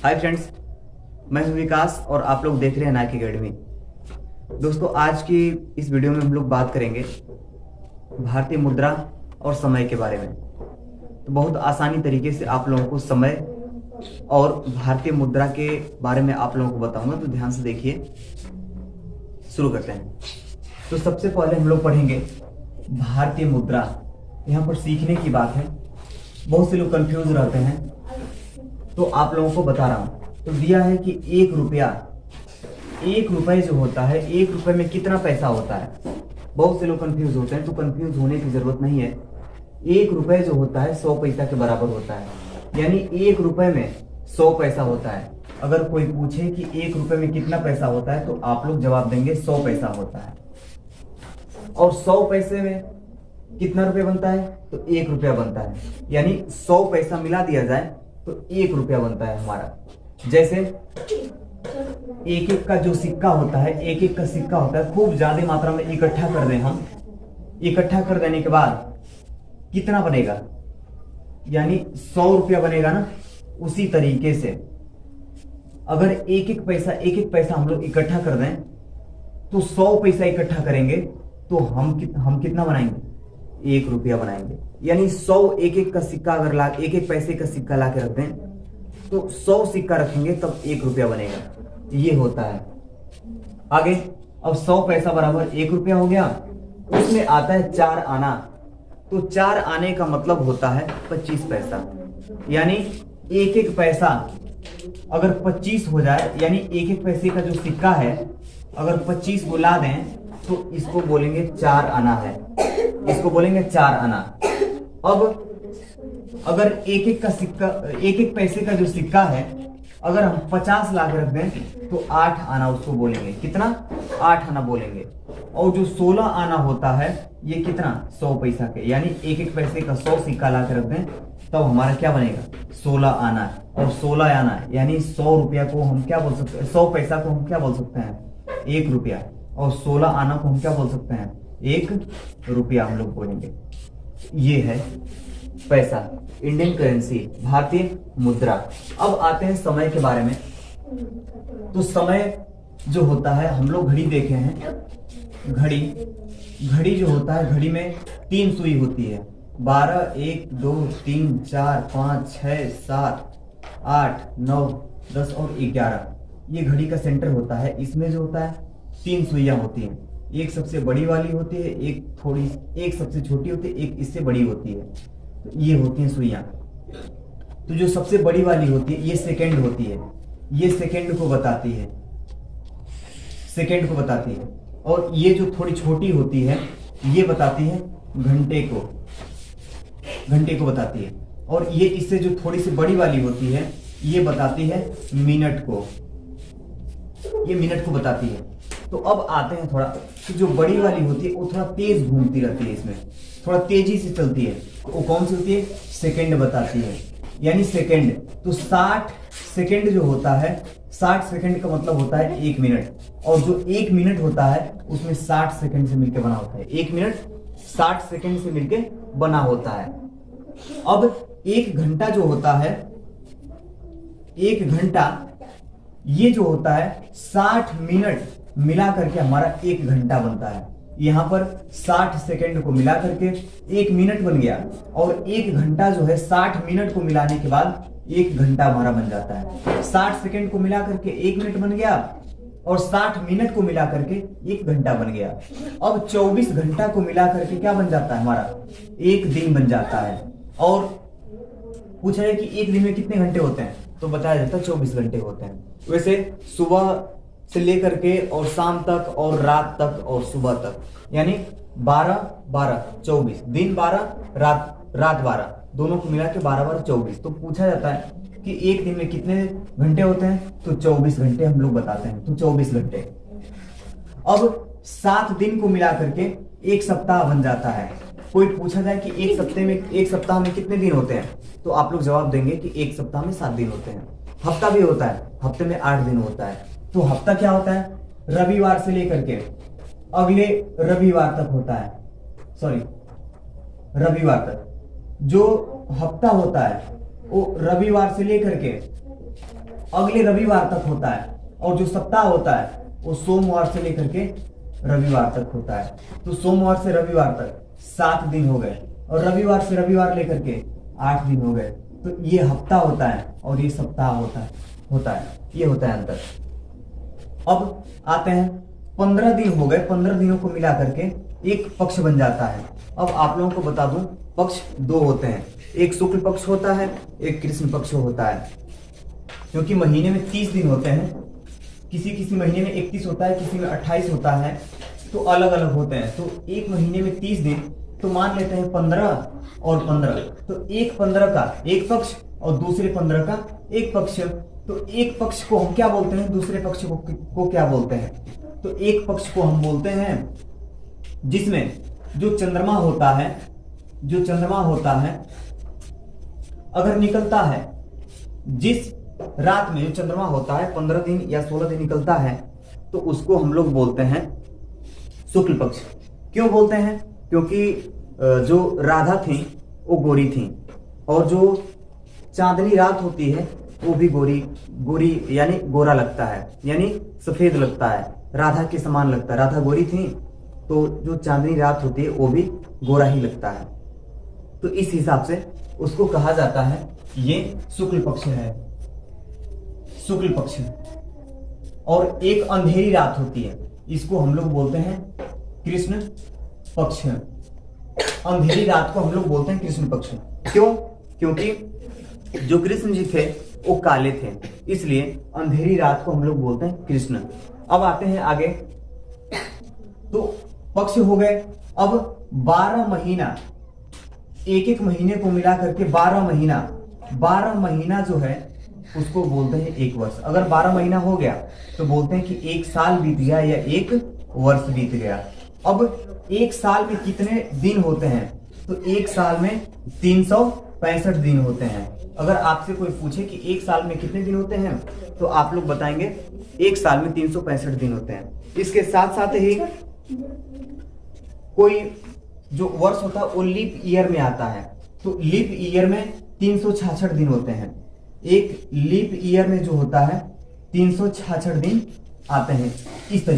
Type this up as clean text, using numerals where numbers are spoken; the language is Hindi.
हाय फ्रेंड्स, मैं हूं विकास और आप लोग देख रहे हैं नाइक एकेडमी। दोस्तों, आज की इस वीडियो में हम लोग बात करेंगे भारतीय मुद्रा और समय के बारे में। तो बहुत आसानी तरीके से आप लोगों को समय और भारतीय मुद्रा के बारे में आप लोगों को बताऊंगा, तो ध्यान से देखिए। शुरू करते हैं। तो सबसे पहले हम लोग पढ़ेंगे भारतीय मुद्रा। यहाँ पर सीखने की बात है, बहुत से लोग कंफ्यूज रहते हैं, तो आप लोगों को बता रहा हूं। तो दिया है कि 1 रुपये जो होता है, 1 रुपये में कितना पैसा होता है। बहुत से लोग कंफ्यूज होते हैं, तो कंफ्यूज होने की जरूरत नहीं है। 1 रुपये जो होता है 100 पैसा के बराबर होता है, यानी 1 रुपये में 100 पैसा होता है। अगर कोई पूछे कि 1 रुपये में कितना पैसा होता है, तो आप लोग जवाब देंगे 100 पैसा होता है। और 100 पैसे में कितना रुपये बनता है, तो 1 रुपया बनता है। यानी 100 पैसा मिला दिया जाए तो 1 रुपया बनता है हमारा। जैसे एक एक का जो सिक्का होता है, एक एक का सिक्का होता है, खूब ज्यादा मात्रा में इकट्ठा कर दें हम। इकट्ठा कर देने के बाद कितना बनेगा, यानी 100 रुपया बनेगा ना। उसी तरीके से अगर एक एक पैसा हम लोग इकट्ठा कर दें, तो 100 पैसा इकट्ठा करेंगे तो हम कितना बनाएंगे, 1 रुपया बनाएंगे। यानी 100 एक एक का सिक्का अगर एक एक पैसे का सिक्का ला के रख दें, तो 100 सिक्का रखेंगे तब 1 रुपया बनेगा। ये होता है। आगे अब 100 पैसा बराबर 1 रुपया हो गया। उसमें आता है 4 आना, तो 4 आने का मतलब होता है 25 पैसा। यानी एक एक पैसा अगर 25 हो जाए, यानी एक एक पैसे का जो सिक्का है अगर 25 को ला दें, तो इसको बोलेंगे 4 आना है। इसको बोलेंगे 4 आना। अब अगर एक एक का सिक्का, एक एक पैसे का जो सिक्का है, अगर हम 50 ला के रख दें, तो 8 आना उसको बोलेंगे। कितना, 8 आना बोलेंगे। और जो 16 आना होता है, ये कितना, 100 पैसा के, यानी एक एक पैसे का 100 सिक्का ला के रख दें, तब हमारा क्या बनेगा, 16 आना। और 16 आना यानी 100 रुपया को हम क्या बोल सकते हैं, 100 पैसा को हम क्या बोल सकते हैं, 1 रुपया। और 16 आना को हम क्या बोल सकते हैं, 1 रुपया हम लोग बोलेंगे। ये है पैसा, इंडियन करेंसी, भारतीय मुद्रा। अब आते हैं समय के बारे में। तो समय जो होता है, हम लोग घड़ी देखे हैं। घड़ी जो होता है, घड़ी में 3 सुई होती है। 12, 1, 2, 3, 4, 5, 6, 7, 8, 9, 10 और 11। ये घड़ी का सेंटर होता है। इसमें जो होता है 3 सुइयां होती हैं। एक सबसे बड़ी वाली होती है, एक सबसे छोटी होती है, एक इससे बड़ी होती है। तो ये होती हैं सुइयां। तो जो सबसे बड़ी वाली होती है, ये सेकंड होती है। ये सेकंड को बताती है, सेकंड को बताती है। और ये जो थोड़ी छोटी होती है, ये बताती है घंटे को, घंटे को बताती है। और ये इससे जो थोड़ी सी बड़ी वाली होती है, ये बताती है मिनट को, ये मिनट को बताती है। तो अब आते हैं थोड़ा कि जो बड़ी वाली होती है, वो थोड़ा तेज घूमती रहती है, इसमें थोड़ा तेजी से चलती है। वो कौन सी होती है, सेकंड बताती है, यानी सेकंड। तो 60 सेकंड जो होता है, 60 सेकंड का मतलब होता है 1 मिनट। और जो 1 मिनट होता है, उसमें 60 सेकंड से मिलकर बना होता है। 1 मिनट 60 सेकंड से मिलकर बना होता है। अब 1 घंटा जो होता है, 1 घंटा ये जो होता है 60 मिनट मिला करके हमारा 1 घंटा बनता है। यहां पर 60 सेकंड को मिला करके 1 मिनट बन गया। और 1 घंटा जो है 60 मिनट को मिलाने के बाद 1 घंटा हमारा बन जाता है। 60 सेकंड को मिला करके 1 मिनट बन गया, और 60 मिनट को मिला करके 1 घंटा बन गया। अब 24 घंटा को मिला करके क्या बन जाता है हमारा, 1 दिन बन जाता है। और पूछा है कि 1 दिन में कितने घंटे होते हैं, तो बताया जाता है 24 घंटे होते हैं। वैसे सुबह से लेकर के और शाम तक और रात तक और सुबह तक, यानी 12, 12, 24, दिन 12, रात 12, दोनों को मिला के 12, 12, 24। तो पूछा जाता है कि 1 दिन में कितने घंटे होते हैं, तो 24 घंटे हम लोग बताते हैं। तो 24 घंटे। अब 7 दिन को मिला करके 1 सप्ताह बन जाता है। कोई पूछा जाए कि एक सप्ताह में कितने दिन होते हैं, तो आप लोग जवाब देंगे कि 1 सप्ताह में 7 दिन होते हैं। हफ्ता भी होता है, हफ्ते में 8 दिन होता है। तो हफ्ता क्या होता है, रविवार से लेकर के अगले रविवार तक होता है। सॉरी, रविवार तक जो हफ्ता होता है वो रविवार से लेकर के अगले रविवार तक होता है, और जो सप्ताह होता है वो सोमवार से लेकर के रविवार तक होता है। तो सोमवार से रविवार तक 7 दिन हो गए, और रविवार से रविवार लेकर के 8 दिन हो गए। तो ये हफ्ता होता है और ये सप्ताह होता है, ये होता है अंतर। अब आते हैं 15 दिन हो गए, 15 दिनों को मिला करके एक पक्ष बन जाता है। अब आप लोगों को बता दूं, पक्ष 2 होते हैं, एक शुक्ल पक्ष होता है, एक कृष्ण पक्ष होता है। क्योंकि महीने में 30 दिन होते हैं, किसी किसी महीने में 31 होता है, किसी में 28 होता है, तो अलग अलग होते हैं। तो एक महीने में 30 दिन, तो मान लेते हैं 15 और 15, तो एक 15 का एक पक्ष और दूसरे 15 का एक पक्ष। तो एक पक्ष को हम क्या बोलते हैं, दूसरे पक्ष को क्या बोलते हैं? तो एक पक्ष को हम बोलते हैं जिसमें जो चंद्रमा होता है अगर निकलता है, जिस रात में जो चंद्रमा होता है 15 दिन या 16 दिन निकलता है, तो उसको हम लोग बोलते हैं शुक्ल पक्ष। क्यों बोलते हैं? क्योंकि जो राधा थी वो गोरी थी, और जो चांदनी रात होती है वो भी गोरी यानी गोरा लगता है, यानी सफेद लगता है, राधा के समान लगता है। राधा गोरी थी, तो जो चांदनी रात होती है वो भी गोरा ही लगता है। तो इस हिसाब से उसको कहा जाता है ये शुक्ल पक्ष है, शुक्ल पक्ष। और एक अंधेरी रात होती है, इसको हम लोग बोलते हैं कृष्ण पक्ष। अंधेरी रात को हम लोग बोलते हैं कृष्ण पक्ष। क्यों? क्योंकि जो कृष्ण जी थे वो काले थे, इसलिए अंधेरी रात को हम लोग बोलते हैं कृष्ण। अब आते हैं आगे, तो पक्ष हो गए। अब 12 महीना, एक महीने को मिला करके 12 महीना जो है उसको बोलते हैं एक वर्ष। अगर 12 महीना हो गया तो बोलते हैं कि एक साल बीत गया या एक वर्ष बीत गया। अब एक साल में कितने दिन होते हैं? तो एक साल में 365 दिन होते हैं। अगर आपसे कोई पूछे कि एक साल में कितने दिन होते हैं, तो आप लोग बताएंगे एक साल में 365 दिन होते हैं। इसके साथ साथ ही कोई जो वर्ष होता है वो लीप ईयर में आता है, तो लीप ईयर में 366 दिन होते हैं। एक लीप ईयर में जो होता है 366 दिन आते हैं। इस तरीके